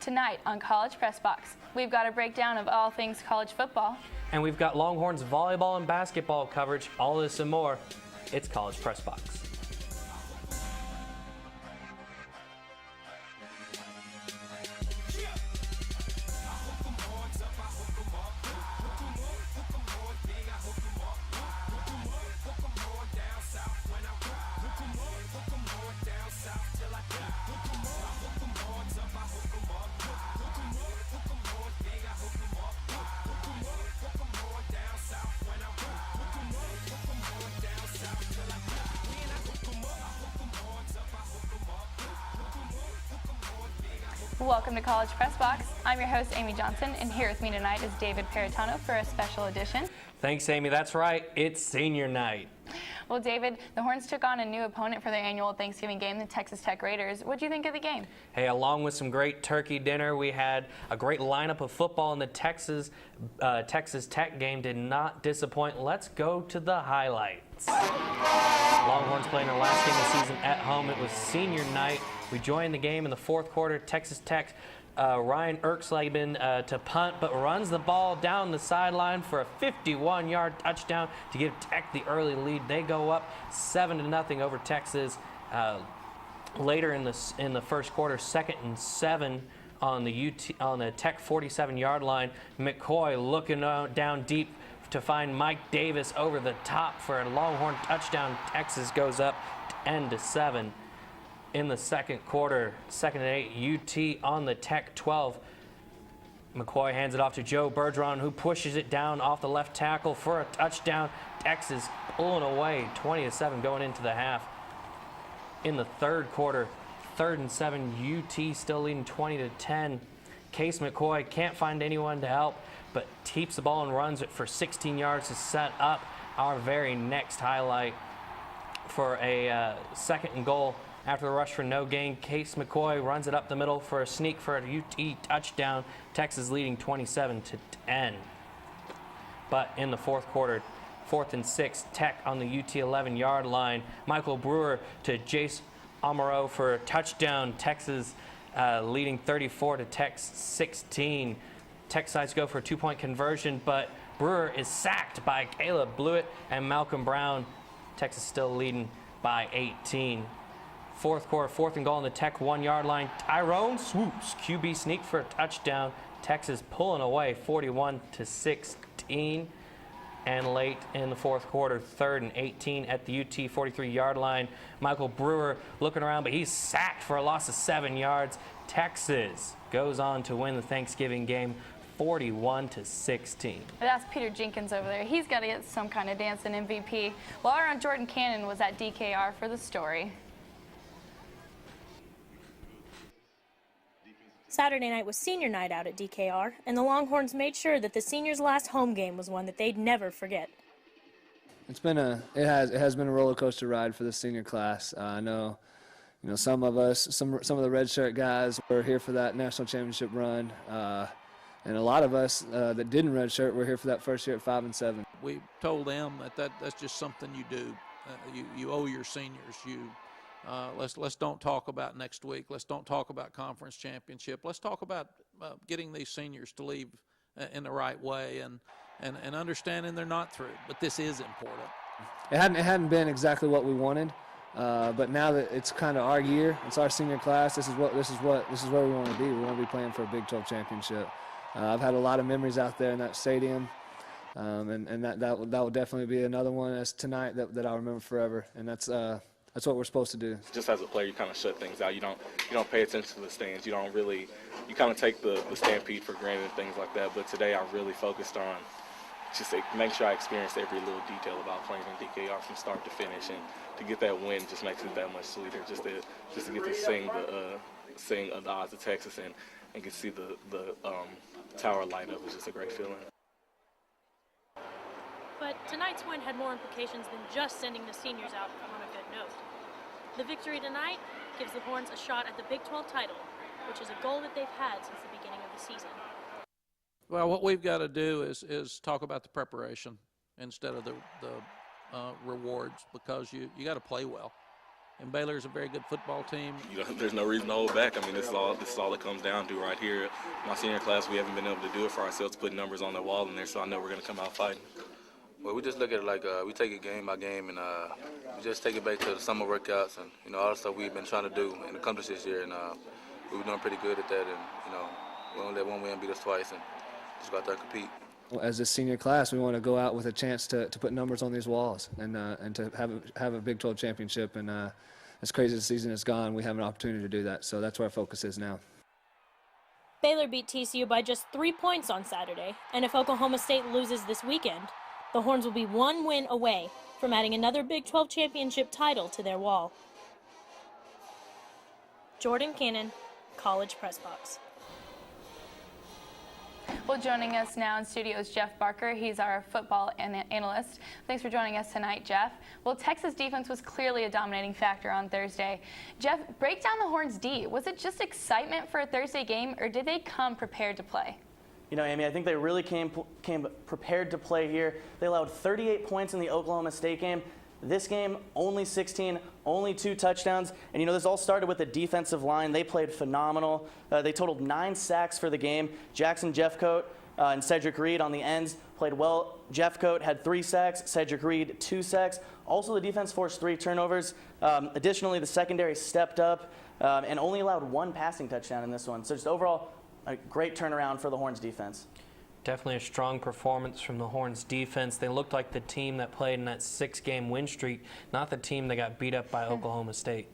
Tonight on College Press Box, we've got a breakdown of all things college football. And we've got Longhorns volleyball and basketball coverage, all this and more. It's College Press Box. Welcome to College Press Box. I'm your host, Amy Johnson, and here with me tonight is David Paratano for a special edition. Thanks, Amy. That's right. It's senior night. Well, David, the Horns took on a new opponent for their annual Thanksgiving game, the Texas Tech Raiders. What do you think of the game? Hey, along with some great turkey dinner, we had a great lineup of football, and the Texas Tech game did not disappoint. Let's go to the highlights. Longhorns playing their last game of the season at home. It was senior night. We joined the game in the fourth quarter. Texas Tech, Ryan Erxleben to punt, but runs the ball down the sideline for a 51-yard touchdown to give Tech the early lead. They go up 7-0 over Texas. Later in the first quarter, 2nd and 7 on the Tech 47-yard line. McCoy looking down deep to find Mike Davis over the top for a Longhorn touchdown. Texas goes up 10-7. In the second quarter, 2nd and 8, UT on the Tech 12. McCoy hands it off to Joe Bergeron, who pushes it down off the left tackle for a touchdown. Texas pulling away 20-7 going into the half. In the third quarter, 3rd and 7, UT still leading 20-10. Case McCoy can't find anyone to help, but keeps the ball and runs it for 16 yards to set up our very next highlight for a 2nd and goal. After the rush for no gain, Case McCoy runs it up the middle for a sneak for a UT touchdown. Texas leading 27-10. But in the fourth quarter, 4th and 6, Tech on the UT 11-yard line. Michael Brewer to Jace Amaro for a touchdown. Texas leading 34 to Tech 16. Tech sides go for a 2-point conversion, but Brewer is sacked by Caleb Blewett and Malcolm Brown. Texas still leading by 18. Fourth quarter, 4th and goal on the Tech 1-yard line. Tyrone swoops, QB sneak for a touchdown. Texas pulling away 41-16. And late in the fourth quarter, 3rd and 18 at the UT 43-yard line. Michael Brewer looking around, but he's sacked for a loss of 7 yards. Texas goes on to win the Thanksgiving game 41-16. That's Peter Jenkins over there. He's got to get some kind of dancing MVP. Well, our own Jordan Cannon was at DKR for the story. Saturday night was senior night out at DKR, and the Longhorns made sure that the seniors' last home game was one that they'd never forget. It has been a roller coaster ride for the senior class. I know, some of us, some of the redshirt guys were here for that national championship run, and a lot of us that didn't redshirt were here for that first year at 5 and 7. We told them that's just something you do. You owe your seniors. Let's don't talk about next week. Let's don't talk about conference championship. Let's talk about getting these seniors to leave in the right way and understanding they're not through. But this is important. It hadn't been exactly what we wanted, but now that it's kind of our year, it's our senior class. This is where we want to be. We want to be playing for a Big 12 championship. I've had a lot of memories out there in that stadium, and that will definitely be another one as tonight that I'll remember forever. And that's what we're supposed to do. Just as a player, you kind of shut things out. You don't pay attention to the stands. You kind of take the stampede for granted and things like that. But today I really focused on just to make sure I experienced every little detail about playing in DKR from start to finish, and to get that win just makes it that much sweeter. Just to get to sing the odds of Texas and get to see the tower light up was just a great feeling. But tonight's win had more implications than just sending the seniors out on a good note. The victory tonight gives the Horns a shot at the Big 12 title, which is a goal that they've had since the beginning of the season. Well, what we've got to do is talk about the preparation instead of the rewards, because you got to play well. and Baylor's a very good football team. There's no reason to hold back. I mean, this is all it comes down to right here. My senior class, we haven't been able to do it for ourselves, put numbers on the wall in there, so I know we're going to come out fighting. Well, we just look at it like we take it game by game, and we just take it back to the summer workouts and all the stuff we've been trying to do and accomplish this year, and we were doing pretty good at that, and we only let one win beat us twice, and just go out there and compete. As a senior class, we want to go out with a chance to put numbers on these walls and to have a Big 12 championship. And as crazy as the season has gone, we have an opportunity to do that. So that's where our focus is now. Baylor beat TCU by just 3 points on Saturday, and if Oklahoma State loses this weekend, the Horns will be one win away from adding another Big 12 championship title to their wall. Jordan Cannon, College Press Box. Well, joining us now in studio is Jeff Barker. He's our football analyst. Thanks for joining us tonight, Jeff. Well, Texas defense was clearly a dominating factor on Thursday. Jeff, break down the Horns' D. Was it just excitement for a Thursday game, or did they come prepared to play? You know, Amy, I think they really came prepared to play here. They allowed 38 points in the Oklahoma State game. This game, only 16, only 2 touchdowns. And, you know, this all started with the defensive line. They played phenomenal. They totaled 9 sacks for the game. Jackson Jeffcoat and Cedric Reed on the ends played well. Jeffcoat had 3 sacks, Cedric Reed 2 sacks. Also, the defense forced 3 turnovers. Additionally, the secondary stepped up and only allowed 1 passing touchdown in this one. So just overall, a great turnaround for the Horns defense. Definitely a strong performance from the Horns defense. They looked like the team that played in that 6-game win streak, not the team that got beat up by Oklahoma State.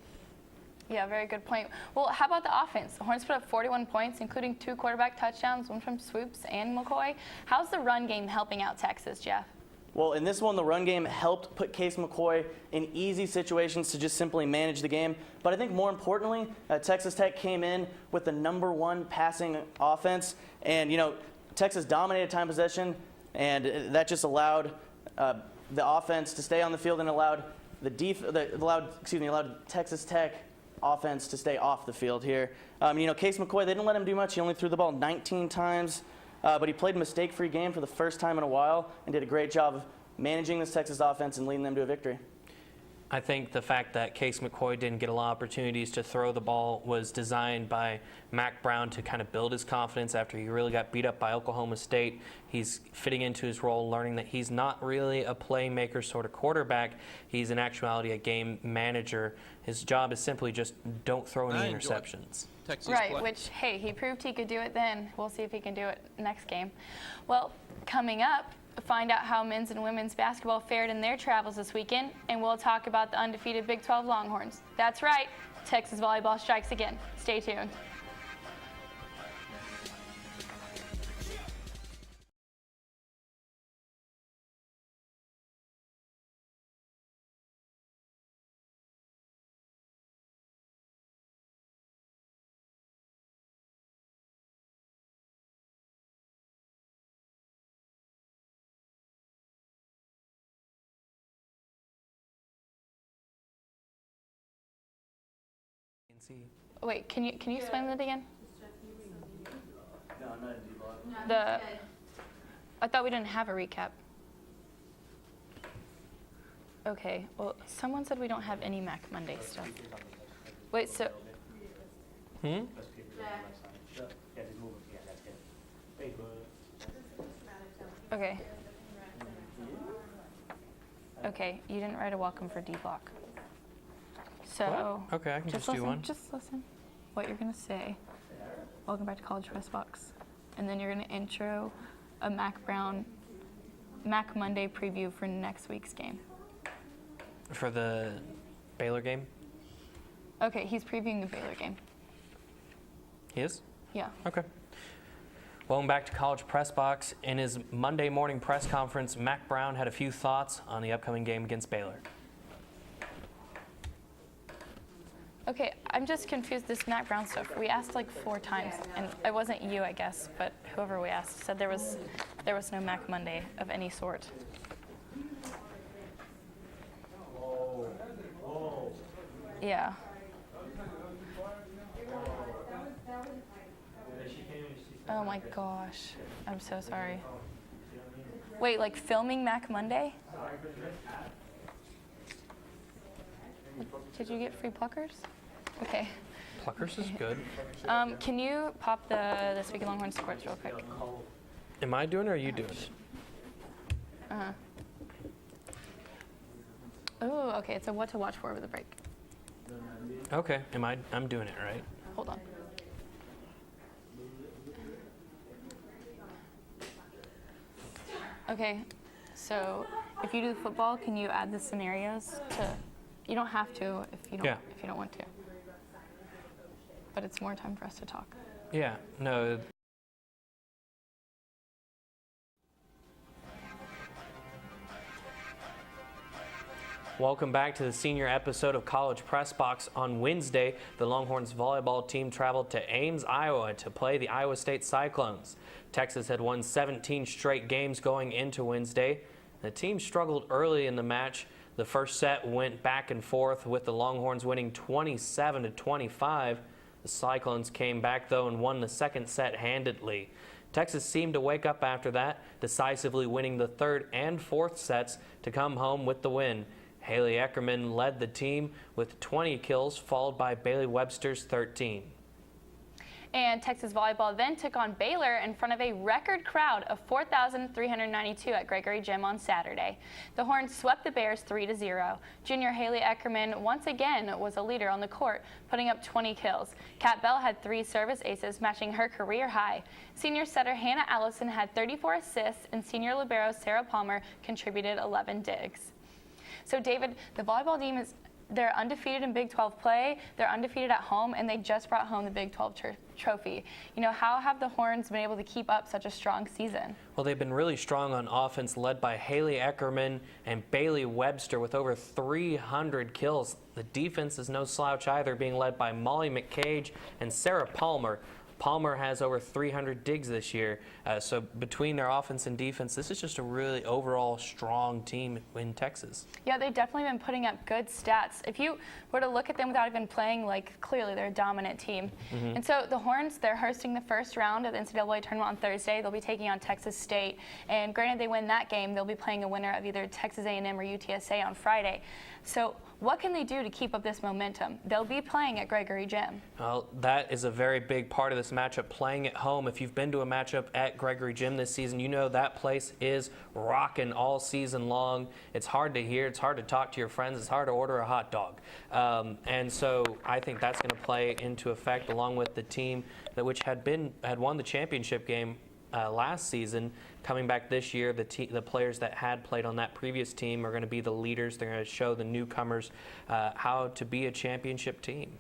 Yeah, very good point. Well, how about the offense? The Horns put up 41 points, including 2 quarterback touchdowns, 1 from Swoops and McCoy. How's the run game helping out Texas, Jeff? Well, in this one, the run game helped put Case McCoy in easy situations to just simply manage the game. But I think more importantly, Texas Tech came in with the #1 passing offense. And, you know, Texas dominated time possession, and that just allowed the offense to stay on the field and allowed allowed Texas Tech offense to stay off the field here. You know, Case McCoy, they didn't let him do much. He only threw the ball 19 times. But he played a mistake-free game for the first time in a while and did a great job of managing this Texas offense and leading them to a victory. I think the fact that Case McCoy didn't get a lot of opportunities to throw the ball was designed by Mack Brown to kind of build his confidence after he really got beat up by Oklahoma State. He's fitting into his role, learning that he's not really a playmaker sort of quarterback. He's in actuality a game manager. His job is simply just don't throw any interceptions. Right, which, hey, he proved he could do it then. We'll see if he can do it next game. Well, coming up, find out how men's and women's basketball fared in their travels this weekend, and we'll talk about the undefeated Big 12 Longhorns. That's right, Texas volleyball strikes again. Stay tuned. Wait, can you explain that again? No, I'm not in D-block. I thought we didn't have a recap. Okay, well, someone said we don't have any Mack Monday stuff. Wait, so... Okay. Okay, you didn't write a welcome for D-block. So, what? Okay, I can just do one. Just listen what you're going to say. Welcome back to College Press Box. And then you're going to intro a Mack Monday preview for next week's game. For the Baylor game? Okay, he's previewing the Baylor game. He is? Yeah. Okay. Welcome back to College Press Box. In his Monday morning press conference, Mack Brown had a few thoughts on the upcoming game against Baylor. Okay, I'm just confused, this Mack Brown stuff. We asked like 4 times, and it wasn't you, I guess, but whoever we asked said there was no Mack Monday of any sort. Yeah. Oh my gosh, I'm so sorry. Wait, like filming Mack Monday? Did you get free pluckers? Okay. Pluckers is good. Can you pop the This Week in Longhorn Sports real quick? Am I doing it or are you doing it? Oh, okay. It's a what to watch for over the break. Okay. I'm doing it, right? Hold on. Okay. So if you do football, can you add the scenarios to? You don't have to if you don't. Yeah. If you don't want to. But it's more time for us to talk. Yeah. No. Welcome back to the senior episode of College Press Box. On Wednesday, the Longhorns volleyball team traveled to Ames, Iowa to play the Iowa State Cyclones. Texas had won 17 straight games going into Wednesday. The team struggled early in the match. The first set went back and forth with the Longhorns winning 27-25. The Cyclones came back though and won the second set handedly. Texas seemed to wake up after that, decisively winning the third and fourth sets to come home with the win. Haley Eckerman led the team with 20 kills, followed by Bailey Webster's 13. And Texas volleyball then took on Baylor in front of a record crowd of 4,392 at Gregory Gym on Saturday. The Horns swept the Bears 3-0. Junior Haley Eckerman once again was a leader on the court, putting up 20 kills. Kat Bell had 3 service aces, matching her career high. Senior setter Hannah Allison had 34 assists, and senior libero Sarah Palmer contributed 11 digs. So David, the volleyball team they're undefeated in Big 12 play, they're undefeated at home, and they just brought home the Big 12 trophy. You know, how have the Horns been able to keep up such a strong season? Well, they've been really strong on offense, led by Haley Eckerman and Bailey Webster with over 300 kills. The defense is no slouch either, being led by Molly McCage and Sarah Palmer. Palmer has over 300 digs this year. So between their offense and defense, this is just a really overall strong team in Texas. Yeah, they've definitely been putting up good stats. If you were to look at them without even playing, like, clearly they're a dominant team. And so the Horns, they're hosting the first round of the NCAA tournament on Thursday. They'll be taking on Texas State. And granted they win that game, they'll be playing a winner of either Texas A&M or UTSA on Friday. So what can they do to keep up this momentum? They'll be playing at Gregory Gym. Well, that is a very big part of this matchup, playing at home. If you've been to a matchup at Gregory Gym this season, you know that place is rocking all season long. It's hard to hear. It's hard to talk to your friends. It's hard to order a hot dog. And so I think that's going to play into effect, along with the team which had won the championship game last season. Coming back this year, the players that had played on that previous team are going to be the leaders. They're going to show the newcomers how to be a championship team.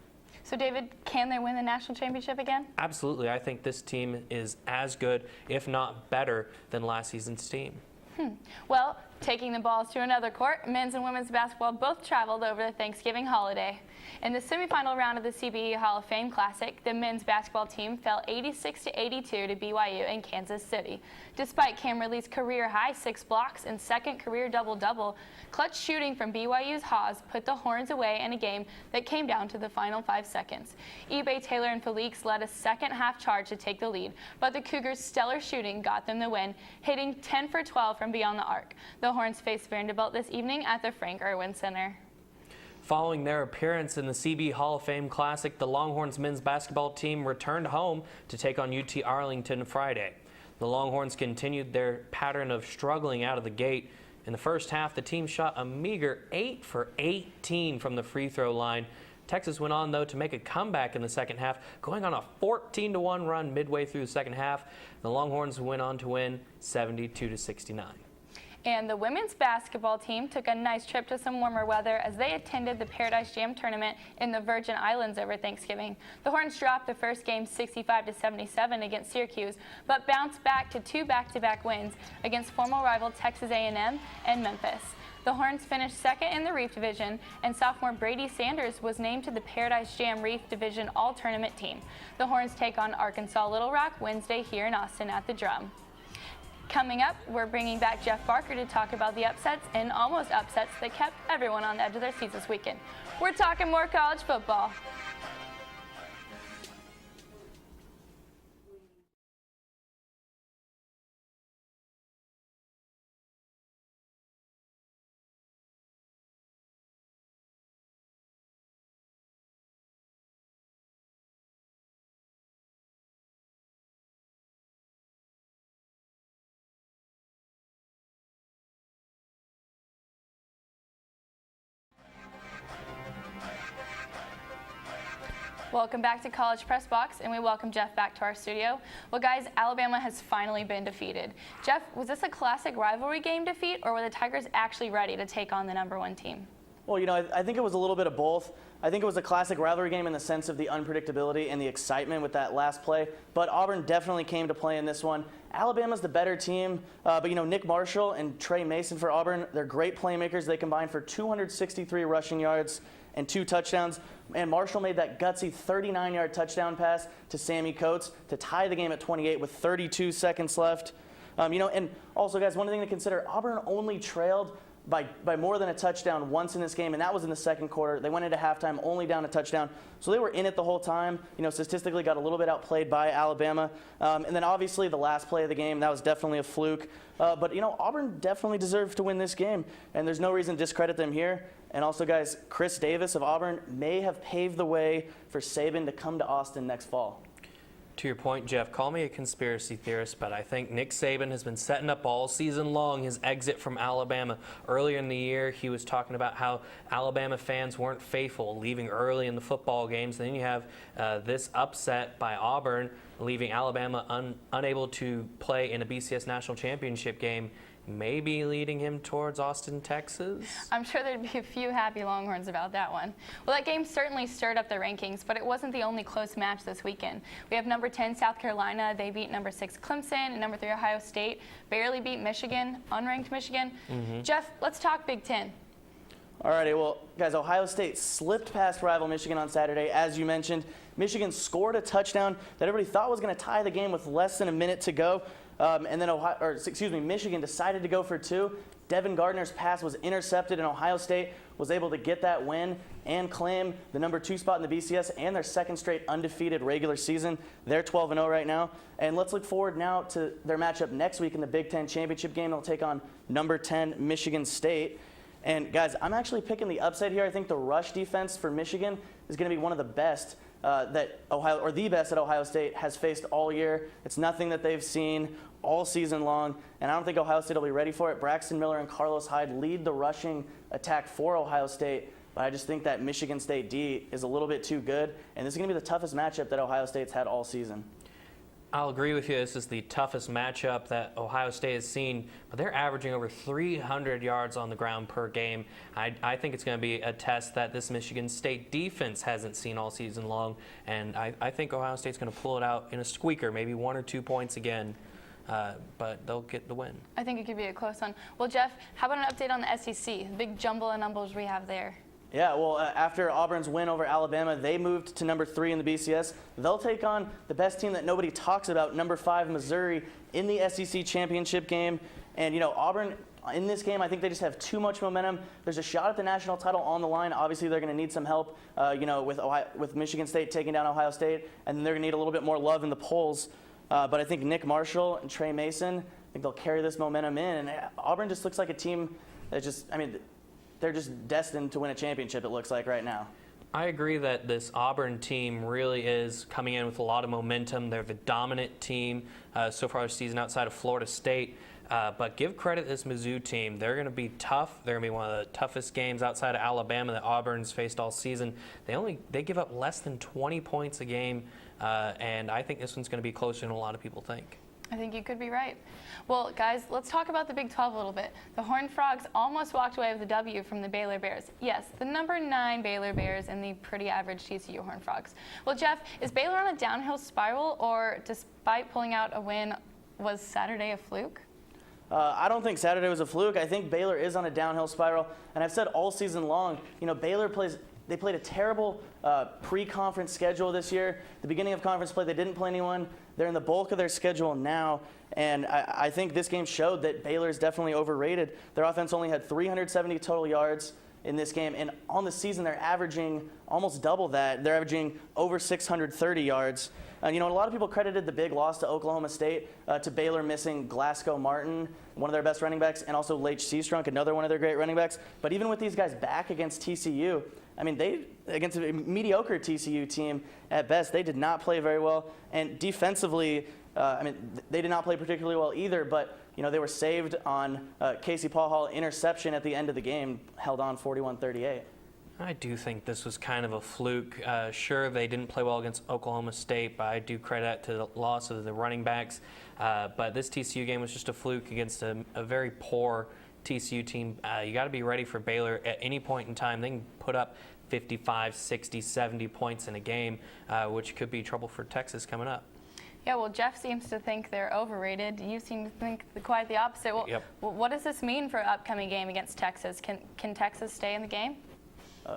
So, David, can they win the national championship again? Absolutely. I think this team is as good, if not better, than last season's team. Well, taking the balls to another court, men's and women's basketball both traveled over the Thanksgiving holiday. In the semifinal round of the CBE Hall of Fame Classic, the men's basketball team fell 86-82 to BYU in Kansas City. Despite Camerly's career-high 6 blocks and second career double-double, clutch shooting from BYU's Haws put the Horns away in a game that came down to the final 5 seconds. eBay Taylor and Felix led a second-half charge to take the lead, but the Cougars' stellar shooting got them the win, hitting 10 for 12 from beyond the arc. The Horns face Vanderbilt this evening at the Frank Irwin Center. Following their appearance in the CB Hall of Fame Classic, the Longhorns men's basketball team returned home to take on UT Arlington Friday. The Longhorns continued their pattern of struggling out of the gate. In the first half, the team shot a meager 8 for 18 from the free throw line. Texas went on, though, to make a comeback in the second half, going on a 14-1 run midway through the second half. The Longhorns went on to win 72-69. And the women's basketball team took a nice trip to some warmer weather as they attended the Paradise Jam tournament in the Virgin Islands over Thanksgiving. The Horns dropped the first game 65-77 against Syracuse, but bounced back to 2 back-to-back wins against former rival Texas A&M and Memphis. The Horns finished second in the Reef Division, and sophomore Brady Sanders was named to the Paradise Jam Reef Division All-Tournament team. The Horns take on Arkansas Little Rock Wednesday here in Austin at the Drum. Coming up, we're bringing back Jeff Barker to talk about the upsets and almost upsets that kept everyone on the edge of their seats this weekend. We're talking more college football. Welcome back to College Press Box, and we welcome Jeff back to our studio. Well, guys, Alabama has finally been defeated. Jeff, was this a classic rivalry game defeat, or were the Tigers actually ready to take on the #1 team? Well, I think it was a little bit of both. I think it was a classic rivalry game in the sense of the unpredictability and the excitement with that last play, but Auburn definitely came to play in this one. Alabama's the better team, but Nick Marshall and Trey Mason for Auburn, they're great playmakers. They combined for 263 rushing yards and 2 touchdowns. And Marshall made that gutsy 39-yard touchdown pass to Sammy Coates to tie the game at 28 with 32 seconds left. And also, guys, one thing to consider, Auburn only trailed by more than a touchdown once in this game, and that was in the second quarter. They went into halftime only down a touchdown. So they were in it the whole time. Statistically got a little bit outplayed by Alabama. And then obviously the last play of the game, that was definitely a fluke. But Auburn definitely deserved to win this game, and there's no reason to discredit them here. And also, guys, Chris Davis of Auburn may have paved the way for Saban to come to Austin next fall. To your point, Jeff, call me a conspiracy theorist, but I think Nick Saban has been setting up all season long his exit from Alabama. Earlier in the year, he was talking about how Alabama fans weren't faithful, leaving early in the football games. Then you have this upset by Auburn, leaving Alabama unable to play in a BCS National Championship game, maybe leading him towards Austin, Texas? I'm sure there'd be a few happy Longhorns about that one. Well, that game certainly stirred up the rankings, but it wasn't the only close match this weekend. We have number 10 South Carolina. They beat number 6 Clemson, and number 3 Ohio State barely beat Michigan, unranked Michigan. Jeff, let's talk Big Ten. Alrighty, well, guys, Ohio State slipped past rival Michigan on Saturday, as you mentioned. Michigan scored a touchdown that everybody thought was going to tie the game with less than a minute to go. And then Michigan decided to go for 2. Devin Gardner's pass was intercepted, and Ohio State was able to get that win and claim the number 2 spot in the BCS and their second straight undefeated regular season. They're 12-0 right now. And let's look forward now to their matchup next week in the Big Ten championship game. They'll take on number 10 Michigan State. And guys, I'm actually picking the upside here. I think the rush defense for Michigan is going to be one of the best the best that Ohio State has faced all year. It's nothing that they've seen all season long, and I don't think Ohio State will be ready for it. Braxton Miller and Carlos Hyde lead the rushing attack for Ohio State, but I just think that Michigan State D is a little bit too good, and this is going to be the toughest matchup that Ohio State's had all season. I'll agree with you. This is the toughest matchup that Ohio State has seen, but they're averaging over 300 yards on the ground per game. I think it's going to be a test that this Michigan State defense hasn't seen all season long, and I think Ohio State's going to pull it out in a squeaker, maybe 1 or 2 points again, but they'll get the win. I think it could be a close one. Well, Jeff, how about an update on the SEC, the big jumble of numbers we have there? Yeah, well, after Auburn's win over Alabama, they moved to number 3 in the BCS. They'll take on the best team that nobody talks about, number 5 Missouri, in the SEC championship game. And, Auburn, in this game, I think they just have too much momentum. There's a shot at the national title on the line. Obviously, they're going to need some help, with Michigan State taking down Ohio State, and then they're going to need a little bit more love in the polls. But I think Nick Marshall and Trey Mason, I think they'll carry this momentum in. And Auburn just looks like a team that they're just destined to win a championship, it looks like right now. I agree that this Auburn team really is coming in with a lot of momentum. They're the dominant team so far this season outside of Florida State. But give credit to this Mizzou team. They're going to be tough. They're going to be one of the toughest games outside of Alabama that Auburn's faced all season. They give up less than 20 points a game, and I think this one's going to be closer than a lot of people think. I think you could be right. Well, guys, let's talk about the Big 12 a little bit. The Horned Frogs almost walked away with a W from the Baylor Bears. Yes, the number 9 Baylor Bears and the pretty average TCU Horned Frogs. Well, Jeff, is Baylor on a downhill spiral, or despite pulling out a win, was Saturday a fluke? I don't think Saturday was a fluke. I think Baylor is on a downhill spiral, and I've said all season long, Baylor they played a terrible pre-conference schedule this year. The beginning of conference play, they didn't play anyone. They're in the bulk of their schedule now, and I think this game showed that Baylor is definitely overrated. Their offense only had 370 total yards in this game, and on the season they're averaging almost double that. They're averaging over 630 yards. And a lot of people credited the big loss to Oklahoma State to Baylor missing Glasgow Martin, one of their best running backs, and also Leach Seastrunk, another one of their great running backs. But even with these guys back against TCU, against a mediocre TCU team at best, they did not play very well. And defensively, they did not play particularly well either, but they were saved on Casey Paul Hall interception at the end of the game, held on 41-38. I do think this was kind of a fluke. Sure, they didn't play well against Oklahoma State, but I do credit that to the loss of the running backs. But this TCU game was just a fluke against a very poor TCU team. You got to be ready for Baylor at any point in time. They can put up 55, 60, 70 points in a game, which could be trouble for Texas coming up. Yeah, well, Jeff seems to think they're overrated. You seem to think quite the opposite. Well, Yep. well, what does this mean for an upcoming game against Texas? Can Texas stay in the game?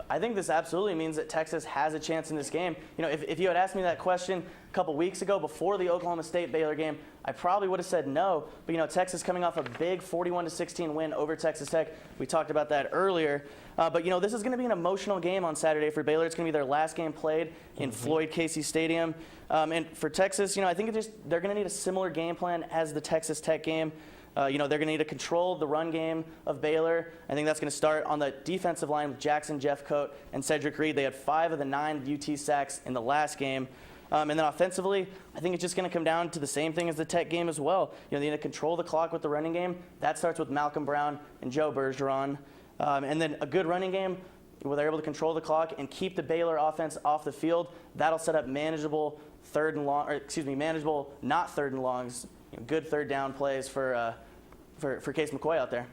I think this absolutely means that Texas has a chance in this game. You know, if you had asked me that question a couple weeks ago before the Oklahoma State-Baylor game, I probably would have said no. But, you know, Texas coming off a big 41-16 win over Texas Tech. We talked about that earlier. But, you know, this is going to be an emotional game on Saturday for Baylor. It's going to be their last game played in Floyd Casey Stadium. And for Texas, you know, I think they're going to need a similar game plan as the Texas Tech game. You know, they're going to need to control the run game of Baylor. I think that's going to start on the defensive line with Jackson Jeffcoat and Cedric Reed. They had 5 of the 9 UT sacks in the last game. And then offensively, I think it's just going to come down to the same thing as the Tech game as well. You know, they need to control the clock with the running game. That starts with Malcolm Brown and Joe Bergeron. And then a good running game where they're able to control the clock and keep the Baylor offense off the field. That'll set up manageable manageable not third and longs. You know, good third down plays for Case McCoy out there.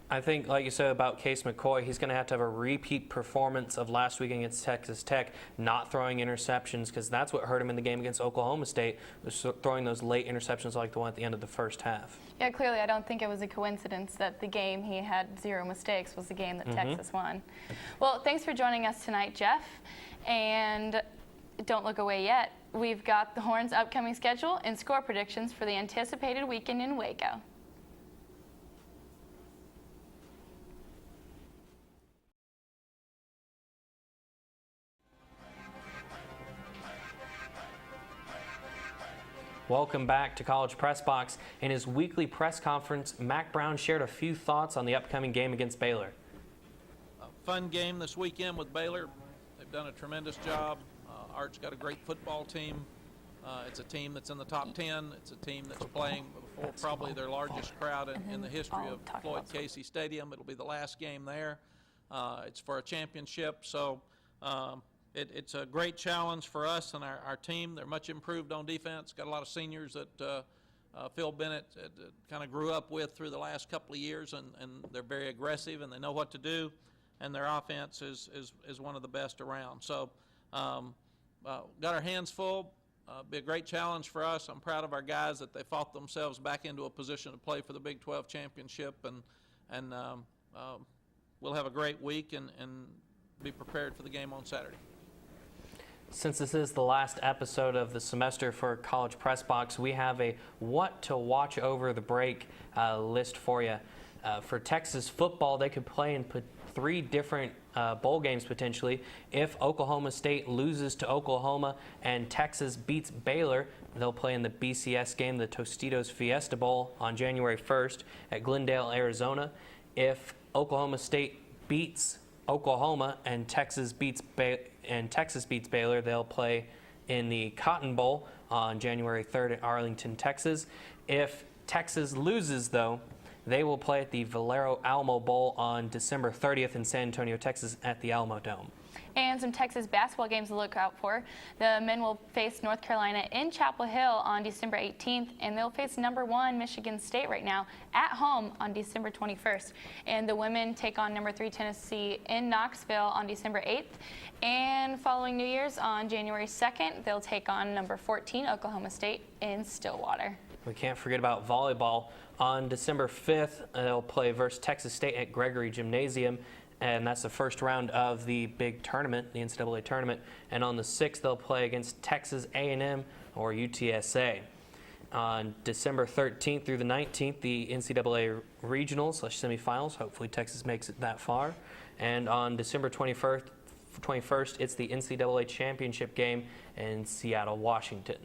I think, like you said about Case McCoy, he's going to have a repeat performance of last week against Texas Tech, not throwing interceptions, because that's what hurt him in the game against Oklahoma State, was throwing those late interceptions like the one at the end of the first half. Yeah, clearly I don't think it was a coincidence that the game he had 0 mistakes was the game that Texas won. Well, thanks for joining us tonight, Jeff. And don't look away yet. We've got the Horns' upcoming schedule and score predictions for the anticipated weekend in Waco. Welcome back to College Press Box. In his weekly press conference, Mack Brown shared a few thoughts on the upcoming game against Baylor. A fun game this weekend with Baylor. They've done a tremendous job. Art's got a great football team. It's a team that's in the top 10. It's a team that's playing before probably their largest crowd in the history of Floyd Casey Stadium. It'll be the last game there. It's for a championship, so it's a great challenge for us and our team. They're much improved on defense. Got a lot of seniors that Phil Bennett kind of grew up with through the last couple of years, and they're very aggressive and they know what to do, and their offense is one of the best around. So got our hands full. Be a great challenge for us. I'm proud of our guys that they fought themselves back into a position to play for the Big 12 championship, and we'll have a great week and be prepared for the game on Saturday. Since this is the last episode of the semester for College Press Box, we have a what to watch over the break list for you. For Texas football, they could play in 3 different bowl games potentially. If Oklahoma State loses to Oklahoma and Texas beats Baylor, they'll play in the BCS game, the Tostitos Fiesta Bowl, on January 1st at Glendale, Arizona. If Oklahoma State beats Oklahoma and Texas beats Baylor, they'll play in the Cotton Bowl on January 3rd at Arlington, Texas. If Texas loses, though, they will play at the Valero Alamo Bowl on December 30th in San Antonio, Texas at the Alamo Dome. And some Texas basketball games to look out for. The men will face North Carolina in Chapel Hill on December 18th, and they'll face number 1 Michigan State right now at home on December 21st. And the women take on number 3 Tennessee in Knoxville on December 8th. And following New Year's on January 2nd, they'll take on number 14 Oklahoma State in Stillwater. We can't forget about volleyball. On December 5th, they'll play versus Texas State at Gregory Gymnasium, and that's the first round of the big tournament, the NCAA tournament. And on the 6th, they'll play against Texas A&M or UTSA. On December 13th through the 19th, the NCAA regionals/semifinals. Hopefully Texas makes it that far. And on December 21st, it's the NCAA championship game in Seattle, Washington.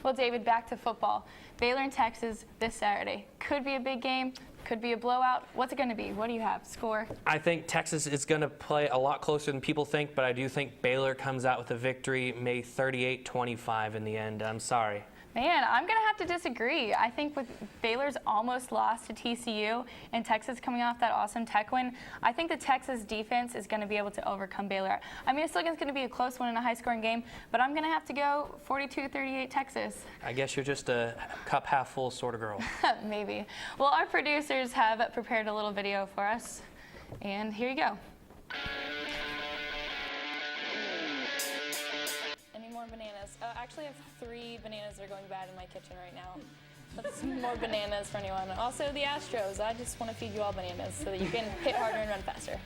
Well, David, back to football. Baylor and Texas this Saturday. Could be a big game, could be a blowout. What's it going to be? What do you have? Score? I think Texas is going to play a lot closer than people think, but I do think Baylor comes out with a victory, May 38-25 in the end. I'm sorry. Man, I'm going to have to disagree. I think with Baylor's almost lost to TCU and Texas coming off that awesome Tech win, I think the Texas defense is going to be able to overcome Baylor. I mean, I still think it's going to be a close one in a high-scoring game, but I'm going to have to go 42-38 Texas. I guess you're just a cup half full sort of girl. Maybe. Well, our producers have prepared a little video for us, and here you go. More bananas. Actually, I have 3 bananas that are going bad in my kitchen right now. That's more bananas for anyone. Also, the Astros. I just want to feed you all bananas so that you can hit harder and run faster.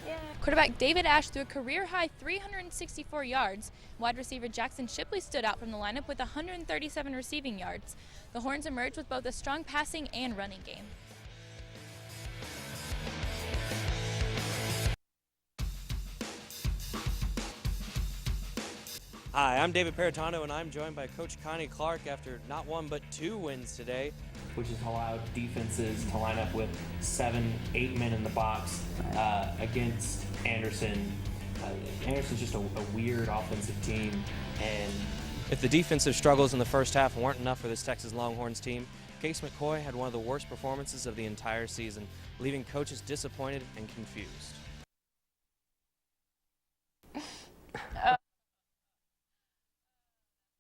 Yeah. Quarterback David Ash threw a career-high 364 yards. Wide receiver Jackson Shipley stood out from the lineup with 137 receiving yards. The Horns emerged with both a strong passing and running game. Hi, I'm David Peritano, and I'm joined by Coach Connie Clark after not 1 but 2 wins today, which has allowed defenses to line up with 7-8 men in the box against Anderson. Anderson's just a weird offensive team, and if the defensive struggles in the first half weren't enough for this Texas Longhorns team, Case McCoy had one of the worst performances of the entire season, leaving coaches disappointed and confused.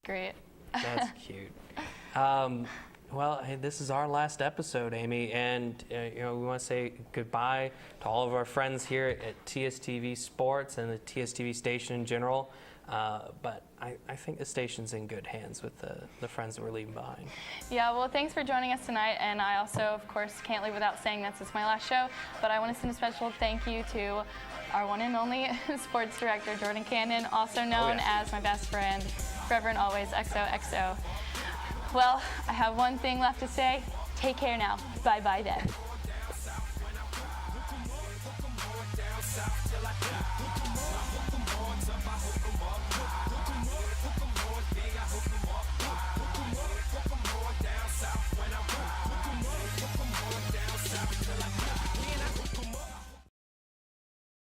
Great. That's cute. Well, hey, this is our last episode, Amy, and we want to say goodbye to all of our friends here at TSTV Sports and the TSTV station in general. But I think the station's in good hands with the friends that we're leaving behind. Yeah, well, thanks for joining us tonight, and I also, of course, can't leave without saying this is my last show, but I want to send a special thank you to our one and only sports director, Jordan Cannon, also known as my best friend, forever and always, XOXO. Well, I have one thing left to say. Take care now. Bye-bye then.